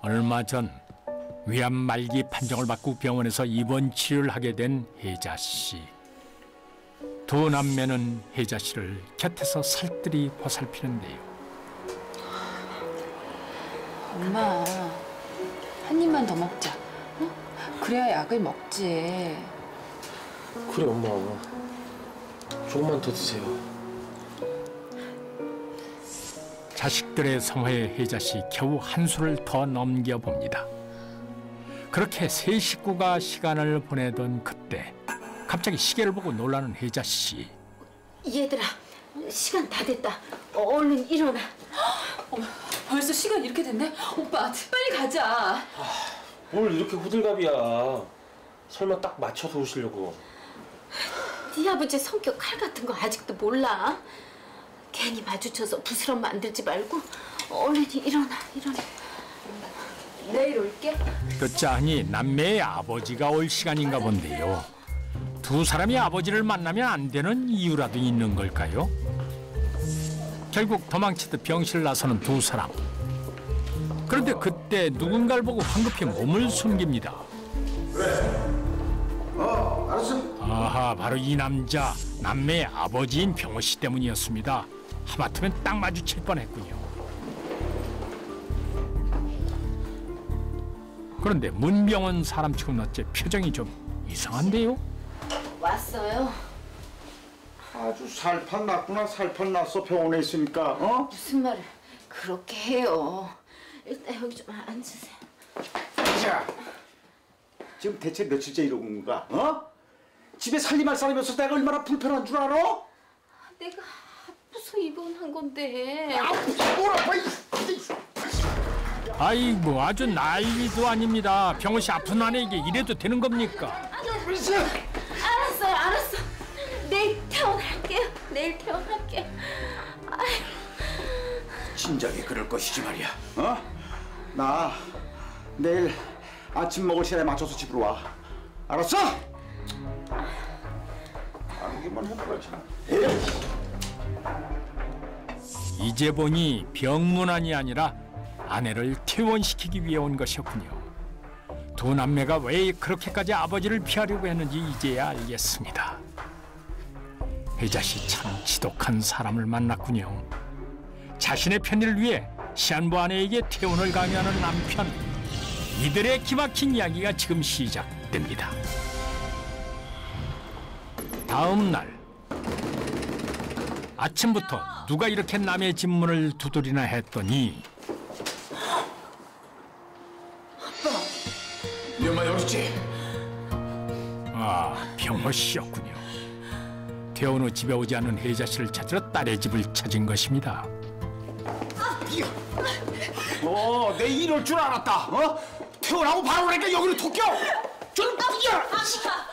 얼마 전 위암 말기 판정을 받고 병원에서 입원 치료를 하게 된 혜자 씨. 두 남매는 혜자 씨를 곁에서 살뜰히 보살피는데요. 엄마, 한 입만 더 먹자. 어? 그래야 약을 먹지. 그래 엄마. 조금만 더 드세요. 자식들의 성화에 혜자 씨 겨우 한 수를 더 넘겨봅니다. 그렇게 세 식구가 시간을 보내던 그때 갑자기 시계를 보고 놀라는 혜자 씨. 얘들아, 시간 다 됐다. 얼른 일어나. 어머, 벌써 시간 이렇게 됐네? 오빠, 빨리 가자. 뭘 이렇게 호들갑이야. 설마 딱 맞춰서 오시려고. 네 아버지 성격 칼 같은 거 아직도 몰라? 괜히 마주쳐서 부스럼 만들지 말고 얼른 일어나. 내일 올게. 끝자니 남매의 아버지가 올 시간인가 본데요. 두 사람이 아버지를 만나면 안 되는 이유라도 있는 걸까요? 결국 도망치듯 병실 나서는 두 사람. 그런데 그때 누군가를 보고 황급히 몸을 숨깁니다. 알았어. 아하, 바로 이 남자, 남매의 아버지인 병호 씨 때문이었습니다. 하마터면 딱 마주칠 뻔했군요. 그런데 문병원 사람치고는 어째 표정이 좀 이상한데요? 왔어요. 아주 살판 났구나. 살판 났어. 병원에 있으니까. 어? 무슨 말을 그렇게 해요. 일단 여기 좀 앉으세요. 자, 지금 대체 며칠째 이러고 있는 거야? 어? 집에 살림할 사람이 없어서 내가 얼마나 불편한 줄 알아? 내가 아파서 입원한 건데. 뭐라고? 아이고, 아주 난리도 아닙니다. 병호 씨 아픈 아내에게 이래도 되는 겁니까? 알았어. 내일 퇴원할게요. 아휴. 진작에 그럴 것이지 말이야. 어? 나 내일 아침 먹을 시간에 맞춰서 집으로 와. 알았어? 알기만 해봐야지. 이제 보니 병문안이 아니라 아내를 퇴원시키기 위해 온 것이었군요. 두 남매가 왜 그렇게까지 아버지를 피하려고 했는지 이제야 알겠습니다. 혜자 씨 참 지독한 사람을 만났군요. 자신의 편의를 위해 시한부 아내에게 퇴원을 강요하는 남편. 이들의 기막힌 이야기가 지금 시작됩니다. 다음 날 아침부터 누가 이렇게 남의 집 문을 두드리나 했더니 네 엄마 여기 있지? 아, 병호 씨였군요. 퇴원 후 집에 오지 않은 혜자 씨를 찾으러 딸의 집을 찾은 것입니다. 내 이럴 줄 알았다. 어? 퇴원하고 바로 오니까 여기로 토껴. 좀 뛰어.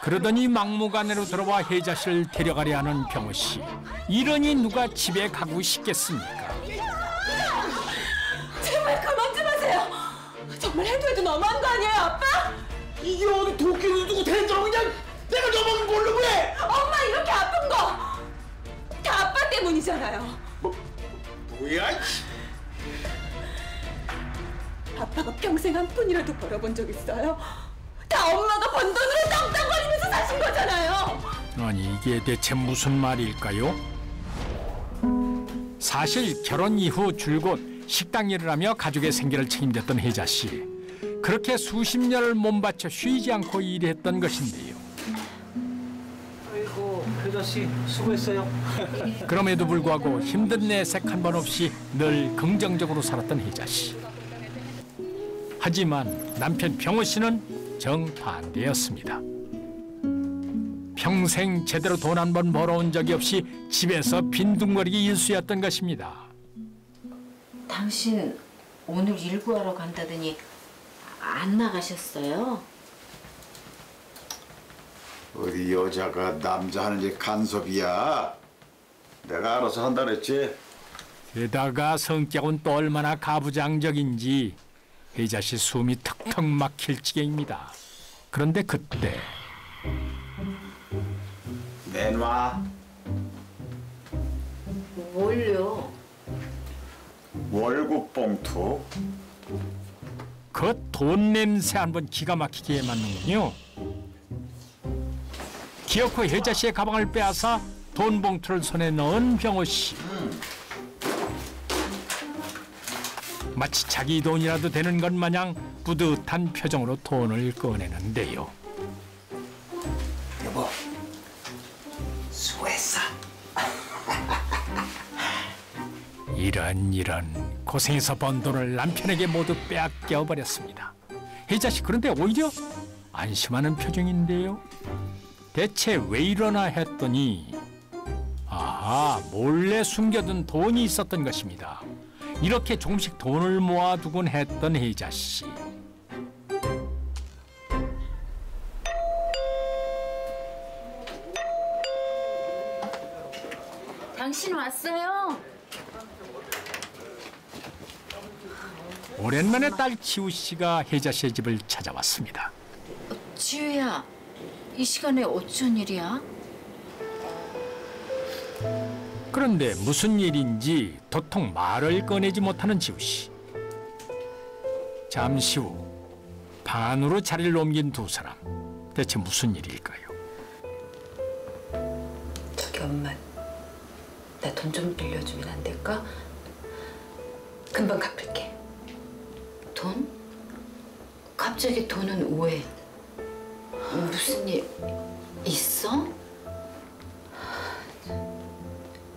그러더니 막무가내로 들어와 혜자 씨를 데려가려 하는 병호 씨. 이러니 누가 집에 가고 싶겠습니까? 제발 그만 좀 하세요. 정말 해도 너무한 거 아니에요, 아빠? 이게 어디 도끼를 두고 대들어 그냥 내가 너만 모르고 해. 엄마 이렇게 아픈 거 다 아빠 때문이잖아요. 뭐야? 아빠가 평생 한 푼이라도 벌어본 적 있어요? 다 엄마가 번 돈으로 땅땅거리면서 사신 거잖아요. 아니, 이게 대체 무슨 말일까요? 사실 결혼 이후 줄곧 식당 일을 하며 가족의 생계를 책임졌던 혜자 씨. 그렇게 수십 년을 몸바쳐 쉬지 않고 일했던 것인데요. 아이고 혜자 씨 수고했어요. 그럼에도 불구하고 힘든 내색 한 번 없이 늘 긍정적으로 살았던 혜자 씨. 하지만 남편 병호 씨는 정반대였습니다. 평생 제대로 돈 한 번 벌어온 적이 없이 집에서 빈둥거리기 일쑤였던 것입니다. 당신 오늘 일 구하러 간다더니 안 나가셨어요? 어디 여자가 남자 하는 게 간섭이야. 내가 알아서 한다 그랬지. 게다가 성격은 또 얼마나 가부장적인지 혜자 씨 숨이 턱턱 막힐 지경입니다. 그런데 그때 내놔. 뭘요? 월급 봉투. 그 돈 냄새 한번 기가 막히게 맡는군요. 기어코 혜자 씨의 가방을 빼앗아 돈 봉투를 손에 넣은 병호 씨. 마치 자기 돈이라도 되는 것 마냥 뿌듯한 표정으로 돈을 꺼내는데요. 여보, 수고했어. 이런 고생해서 번 돈을 남편에게 모두 빼앗겨 버렸습니다. 혜자 씨 그런데 오히려 안심하는 표정인데요. 대체 왜 이러나 했더니 아하, 몰래 숨겨둔 돈이 있었던 것입니다. 이렇게 조금씩 돈을 모아두곤 했던 혜자 씨. 당신 왔어요? 오랜만에 딸 지우 씨가 혜자 씨의 집을 찾아왔습니다. 지우야, 이 시간에 어쩐 일이야? 그런데 무슨 일인지 도통 말을 꺼내지 못하는 지우 씨. 잠시 후 방 안으로 자리를 옮긴 두 사람. 대체 무슨 일일까요? 저기 엄마, 나 돈 좀 빌려주면 안 될까? 금방 갚을게. 돈? 갑자기 돈은 왜? 무슨 일 있어?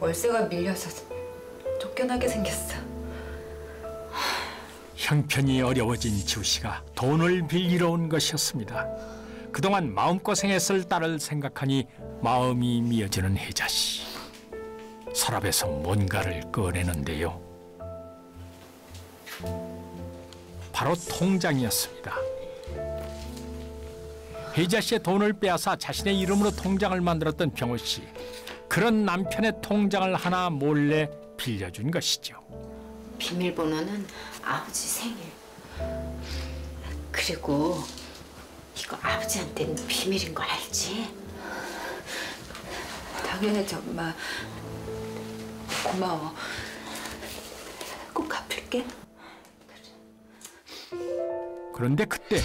월세가 밀려서 쫓겨나게 생겼어. 형편이 어려워진 지우 씨가 돈을 빌리러 온 것이었습니다. 그동안 마음고생했을 딸을 생각하니 마음이 미어지는 혜자 씨. 서랍에서 뭔가를 꺼내는데요. 바로 통장이었습니다. 혜자 씨의 돈을 빼앗아 자신의 이름으로 통장을 만들었던 병호 씨. 그런 남편의 통장을 하나 몰래 빌려준 것이죠. 비밀번호는 아버지 생일. 그리고 이거 아버지한테는 비밀인 거 알지? 당연하지 엄마. 고마워. 꼭 갚을게. 그런데 그때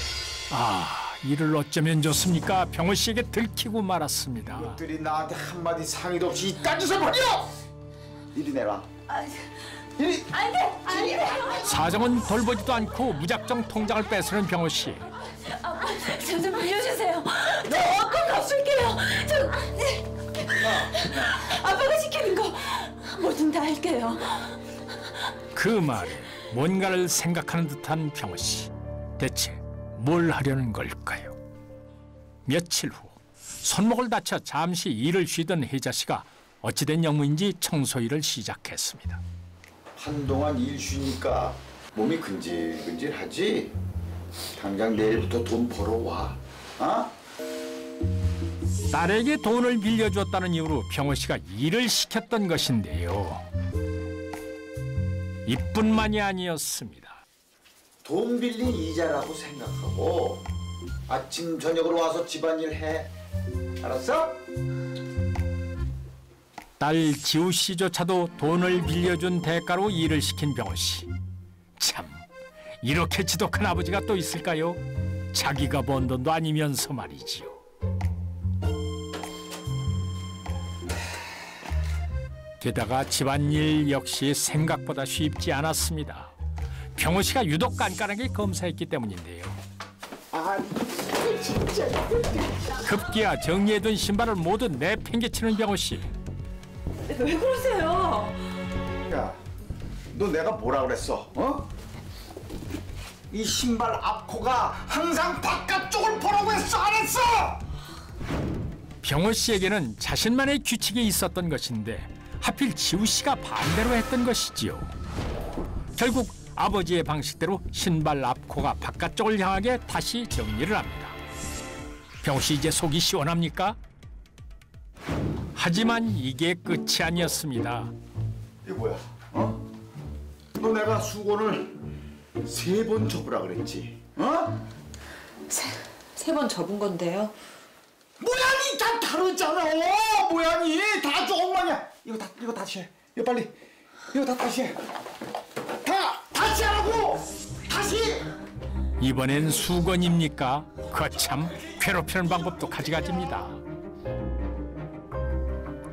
이를 어쩌면 좋습니까? 병호 씨에게 들키고 말았습니다. 이것들이 나한테 한마디 상의도 없이 이딴 짓을 벌여! 이리 내놔. 이리. 사정은 돌보지도 않고 무작정 통장을 뺏으는 병호 씨. 저 좀 빌려주세요. 저 꼭 갚을게요. 아빠가 시키는 거 뭐든 다 할게요. 그 말에 뭔가를 생각하는 듯한 병호 씨. 대체 뭘 하려는 걸까요? 며칠 후 손목을 다쳐 잠시 일을 쉬던 혜자 씨가 어찌된 영무인지 청소일을 시작했습니다. 한동안 일 쉬니까 몸이 근질근질하지? 당장 내일부터 돈 벌어와. 어? 딸에게 돈을 빌려주었다는 이유로 병호 씨가 일을 시켰던 것인데요. 이뿐만이 아니었습니다. 돈 빌린 이자라고 생각하고 아침 저녁으로 와서 집안일 해. 알았어? 딸 지우 씨조차도 돈을 빌려준 대가로 일을 시킨 병호 씨. 참, 이렇게 지독한 아버지가 또 있을까요? 자기가 번 돈도 아니면서 말이지요. 게다가 집안일 역시 생각보다 쉽지 않았습니다. 병호 씨가 유독 깐깐하게 검사했기 때문인데요. 급기야 정리해둔 신발을 모두 내팽개치는 병호 씨. 왜 그러세요? 야, 너 내가 뭐라 그랬어? 어? 이 신발 앞코가 항상 바깥쪽을 보라고 했어, 안 했어? 병호 씨에게는 자신만의 규칙이 있었던 것인데 하필 지우 씨가 반대로 했던 것이지요. 결국 아버지의 방식대로 신발 앞코가 바깥쪽을 향하게 다시 정리를 합니다. 병호 씨 이제 속이 시원합니까? 하지만 이게 끝이 아니었습니다. 이게 뭐야? 어? 너 내가 수건을 3번 접으라 그랬지? 어? 세 번 접은 건데요. 모양이 다 다르잖아. 모양이 다 조금만이야. 이거 다시 해. 이거 빨리. 이거 다 다시 해. 다시 하라고. 다시. 이번엔 수건입니까? 거참 괴롭히는 방법도 가지가지입니다.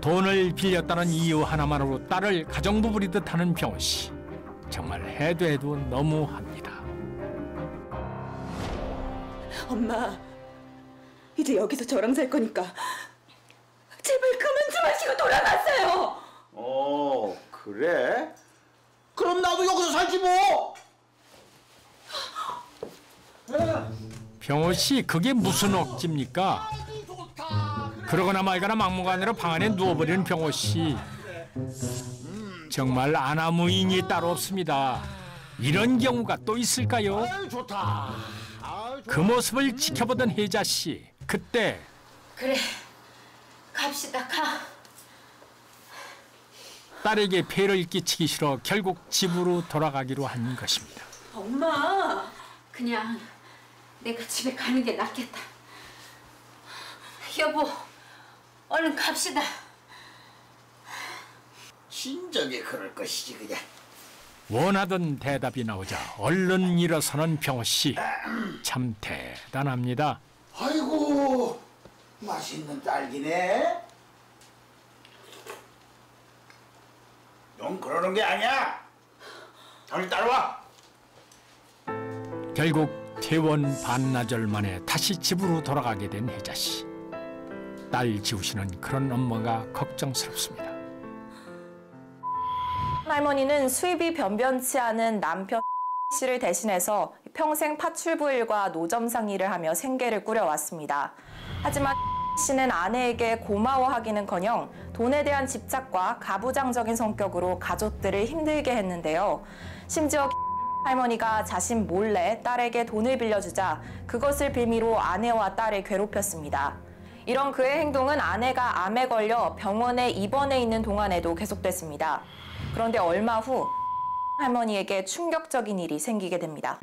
돈을 빌렸다는 이유 하나만으로 딸을 가정부 부리듯 하는 병호 씨. 정말 해도 해도 너무합니다. 엄마, 이제 여기서 저랑 살 거니까 제발 그만 좀 하시고 돌아가세요. 그래? 그럼 나도 여기서 살지 뭐. 병호 씨, 그게 무슨 억지입니까? 그러거나 말거나 막무가내로 방 안에 누워버리는 병호 씨. 정말 아나무인이 따로 없습니다. 이런 경우가 또 있을까요? 좋다. 그 모습을 지켜보던 혜자 씨. 그때 그래, 갑시다, 가. 딸에게 폐를 끼치기 싫어 결국 집으로 돌아가기로 한 것입니다. 엄마. 그냥 내가 집에 가는 게 낫겠다. 여보, 얼른 갑시다. 진작에 그럴 것이지 그냥. 원하던 대답이 나오자 얼른 일어서는 병호 씨. 참 대단합니다. 아이고, 맛있는 딸기네. 넌 그러는 게 아니야. 당신 따라와. 결국 퇴원 반나절 만에 다시 집으로 돌아가게 된 혜자 씨. 딸 지우시는 그런 엄마가 걱정스럽습니다. 할머니는 수입이 변변치 않은 남편 씨를 대신해서 평생 파출부 일과 노점상 일을 하며 생계를 꾸려왔습니다. 하지만 씨는 아내에게 고마워하기는커녕 돈에 대한 집착과 가부장적인 성격으로 가족들을 힘들게 했는데요. 심지어 할머니가 자신 몰래 딸에게 돈을 빌려주자 그것을 빌미로 아내와 딸을 괴롭혔습니다. 이런 그의 행동은 아내가 암에 걸려 병원에 입원해 있는 동안에도 계속됐습니다. 그런데 얼마 후 할머니에게 충격적인 일이 생기게 됩니다.